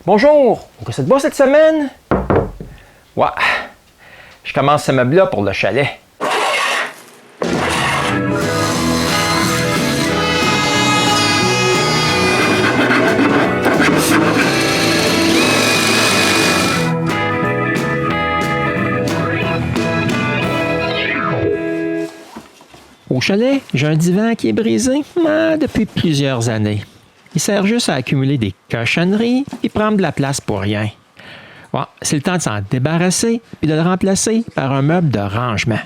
Bonjour! Que ça te va cette semaine? Ouais, je commence ce meuble-là pour le chalet. Au chalet, j'ai un divan qui est brisé depuis plusieurs années. Il sert juste à accumuler des cochonneries et prendre de la place pour rien. Bon, c'est le temps de s'en débarrasser et de le remplacer par un meuble de rangement.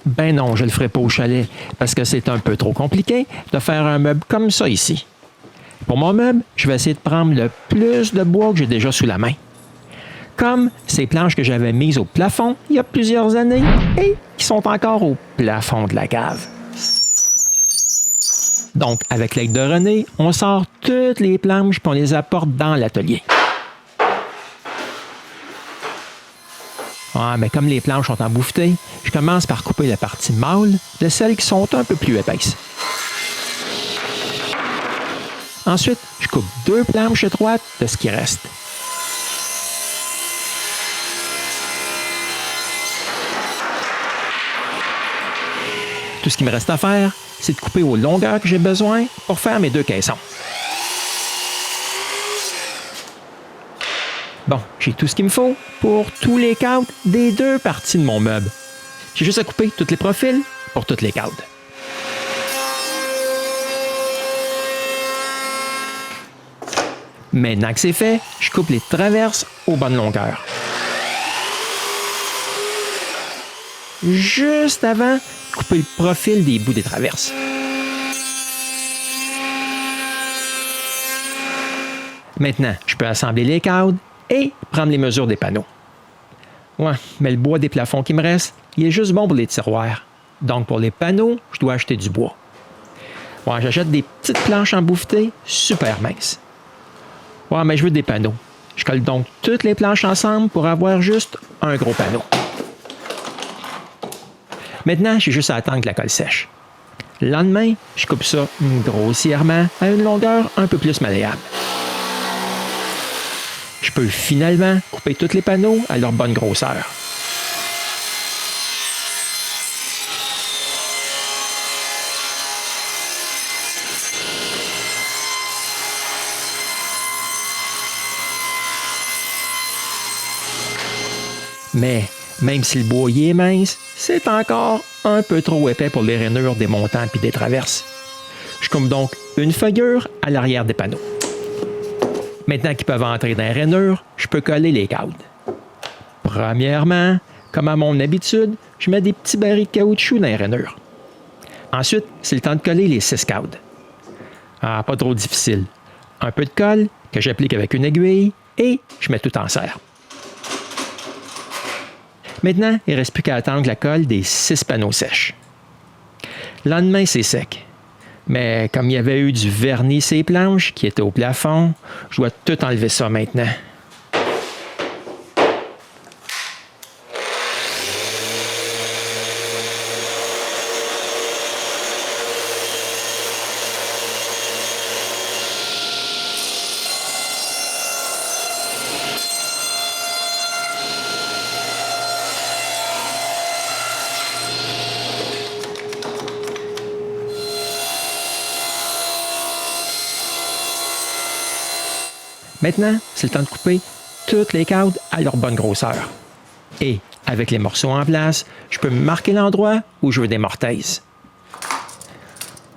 Ben non, je le ferai pas au chalet parce que c'est un peu trop compliqué de faire un meuble comme ça ici. Pour mon meuble, je vais essayer de prendre le plus de bois que j'ai déjà sous la main. Comme ces planches que j'avais mises au plafond il y a plusieurs années et qui sont encore au plafond de la cave. Donc, avec l'aide de René, on sort toutes les planches et on les apporte dans l'atelier. Ah, mais comme les planches sont embouffetées, je commence par couper la partie mâle de celles qui sont un peu plus épaisses. Ensuite, je coupe 2 planches étroites de ce qui reste. Tout ce qui me reste à faire, c'est de couper aux longueurs que j'ai besoin pour faire mes 2 caissons. Bon, j'ai tout ce qu'il me faut pour tous les cadres des 2 parties de mon meuble. J'ai juste à couper tous les profils pour toutes les cadres. Maintenant que c'est fait, je coupe les traverses aux bonnes longueurs. Juste avant, couper le profil des bouts des traverses. Maintenant, je peux assembler les cadres et prendre les mesures des panneaux. Ouais, mais le bois des plafonds qui me reste, il est juste bon pour les tiroirs. Donc pour les panneaux, je dois acheter du bois. Ouais, j'achète des petites planches embouffetées super minces. Ouais, mais je veux des panneaux. Je colle donc toutes les planches ensemble pour avoir juste un gros panneau. Maintenant, j'ai juste à attendre que la colle sèche. Le lendemain, je coupe ça grossièrement à une longueur un peu plus malléable. Je peux finalement couper tous les panneaux à leur bonne grosseur. Mais même si le bois y est mince, c'est encore un peu trop épais pour les rainures des montants puis des traverses. Je coupe donc une feuillure à l'arrière des panneaux. Maintenant qu'ils peuvent entrer dans les rainures, je peux coller les cadres. Premièrement, comme à mon habitude, je mets des petits barils de caoutchouc dans les rainures. Ensuite, c'est le temps de coller les 6 cadres. Ah, pas trop difficile. Un peu de colle que j'applique avec une aiguille et je mets tout en serre. Maintenant, il ne reste plus qu'à attendre la colle des 6 panneaux sèches. Le lendemain, c'est sec. Mais comme il y avait eu du vernis sur les planches qui étaient au plafond, je dois tout enlever ça maintenant. Maintenant, c'est le temps de couper toutes les cadres à leur bonne grosseur. Et, avec les morceaux en place, je peux marquer l'endroit où je veux des mortaises.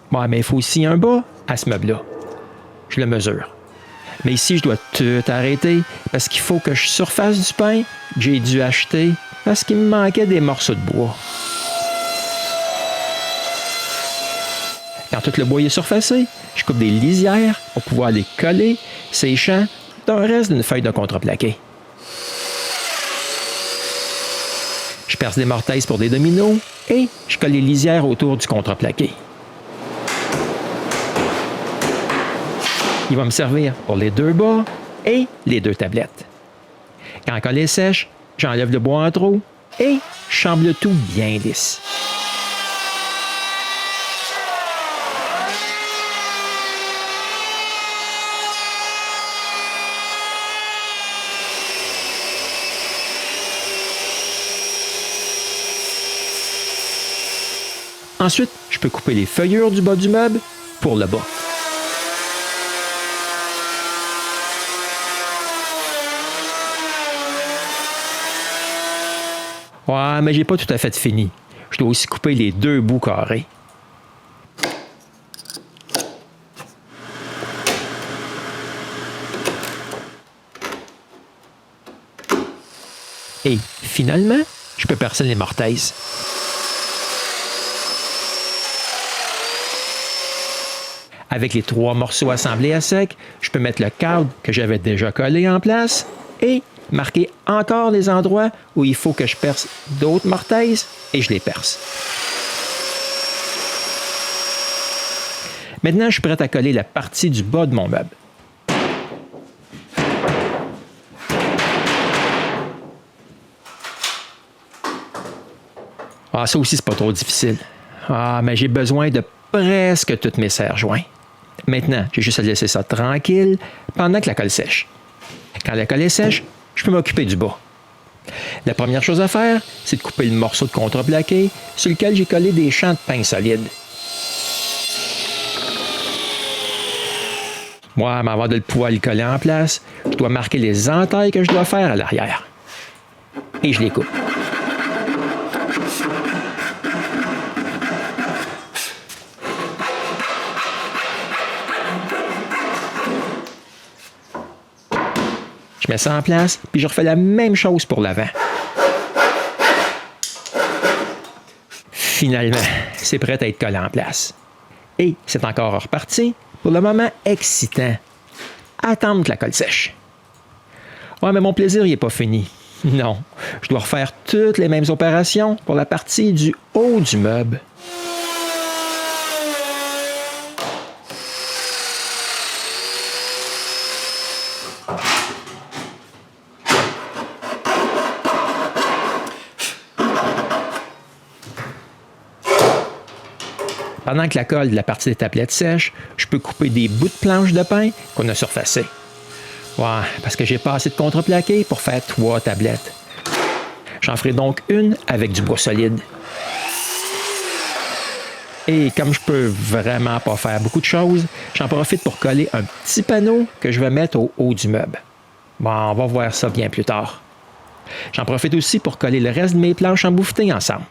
Bon, mais il faut aussi un bas à ce meuble-là. Je le mesure. Mais ici, je dois tout arrêter parce qu'il faut que je surface du pain que j'ai dû acheter parce qu'il me manquait des morceaux de bois. Quand tout le bois est surfacé, je coupe des lisières pour pouvoir les coller, séchant, d'un reste d'une feuille de contreplaqué. Je perce des mortaises pour des dominos et je colle les lisières autour du contreplaqué. Il va me servir pour les 2 bas et les 2 tablettes. Quand la colle est sèche, j'enlève le bois en trop et je chambre le tout bien lisse. Ensuite, je peux couper les feuillures du bas du meuble pour le bas. Ouais, mais j'ai pas tout à fait fini. Je dois aussi couper les 2 bouts carrés. Et finalement, je peux percer les mortaises. Avec les 3 morceaux assemblés à sec, je peux mettre le cadre que j'avais déjà collé en place et marquer encore les endroits où il faut que je perce d'autres mortaises et je les perce. Maintenant, je suis prêt à coller la partie du bas de mon meuble. Ah, ça aussi, c'est pas trop difficile. Ah, mais j'ai besoin de presque toutes mes serre-joints. Maintenant, j'ai juste à laisser ça tranquille pendant que la colle sèche. Quand la colle est sèche, je peux m'occuper du bas. La première chose à faire, c'est de couper le morceau de contreplaqué sur lequel j'ai collé des champs de pain solides. Moi, avant de pouvoir le coller en place, je dois marquer les entailles que je dois faire à l'arrière. Et je les coupe. Je mets ça en place, puis je refais la même chose pour l'avant. Finalement, c'est prêt à être collé en place. Et c'est encore reparti pour le moment excitant. Attendre que la colle sèche. Ouais, mais mon plaisir n'est pas fini. Non, je dois refaire toutes les mêmes opérations pour la partie du haut du meuble. Pendant que la colle de la partie des tablettes sèche, je peux couper des bouts de planche de pain qu'on a surfacés. Ouais, parce que j'ai pas assez de contreplaqué pour faire 3 tablettes. J'en ferai donc une avec du bois solide. Et comme je peux vraiment pas faire beaucoup de choses, j'en profite pour coller un petit panneau que je vais mettre au haut du meuble. Bon, on va voir ça bien plus tard. J'en profite aussi pour coller le reste de mes planches embouffetées ensemble.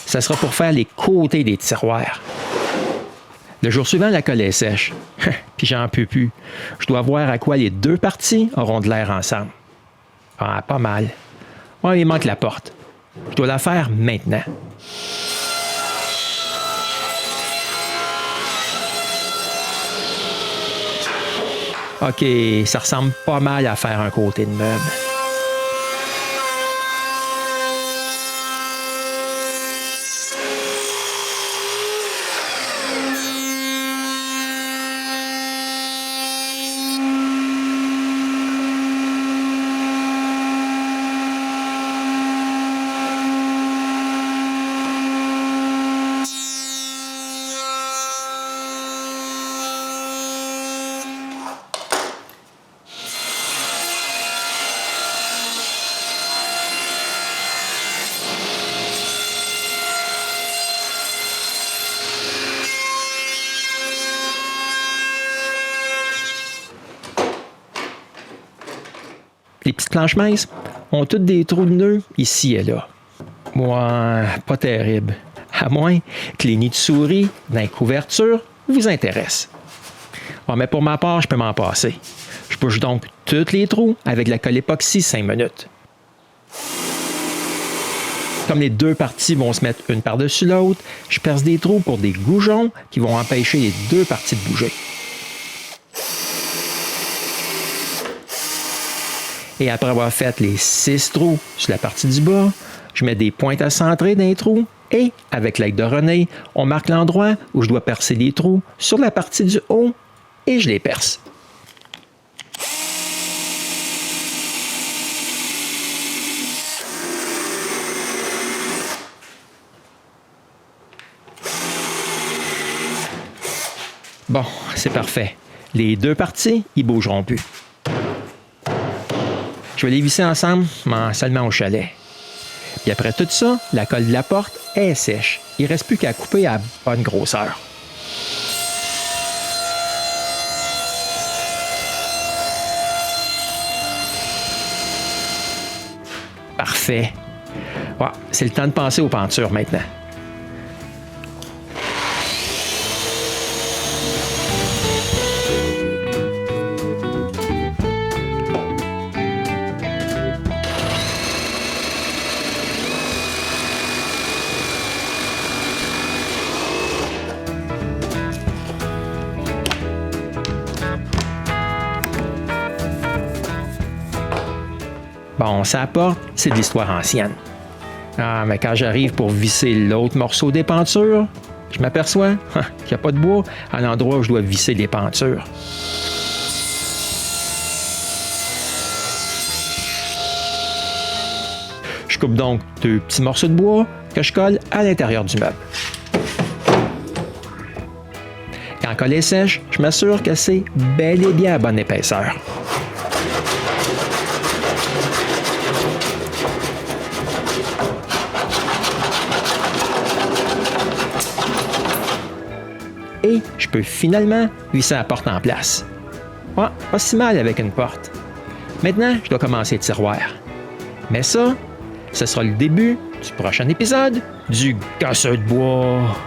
Ça sera pour faire les côtés des tiroirs. Le jour suivant, la colle est sèche. Puis j'en peux plus. Je dois voir à quoi les 2 parties auront de l'air ensemble. Ah, pas mal. Ouais, il manque la porte. Je dois la faire maintenant. OK, ça ressemble pas mal à faire un côté de meuble. Les petites planches minces ont toutes des trous de nœuds ici et là. Ouais, pas terrible. À moins que les nids de souris dans les couvertures vous intéressent. Ouais, mais pour ma part, je peux m'en passer. Je bouche donc tous les trous avec la colle époxy 5 minutes. Comme les 2 parties vont se mettre une par-dessus l'autre, je perce des trous pour des goujons qui vont empêcher les 2 parties de bouger. Et après avoir fait les 6 trous sur la partie du bas, je mets des pointes à centrer dans les trous et, avec l'aide de René, on marque l'endroit où je dois percer les trous sur la partie du haut et je les perce. Bon, c'est parfait. Les 2 parties, ils ne bougeront plus. Je vais les visser ensemble, mais seulement au chalet. Puis après tout ça, la colle de la porte est sèche. Il ne reste plus qu'à couper à bonne grosseur. Parfait. Ouais, c'est le temps de penser aux pentures maintenant. Bon, ça apporte, c'est de l'histoire ancienne. Ah, mais quand j'arrive pour visser l'autre morceau des pentures, je m'aperçois qu'il n'y a pas de bois à l'endroit où je dois visser les pentures. Je coupe donc 2 petits morceaux de bois que je colle à l'intérieur du meuble. Quand la colle est sèche, je m'assure que c'est bel et bien à bonne épaisseur. Et je peux finalement visser la porte en place. Ouais, pas si mal avec une porte. Maintenant, je dois commencer le tiroir. Mais ça, ce sera le début du prochain épisode du Casseur de bois.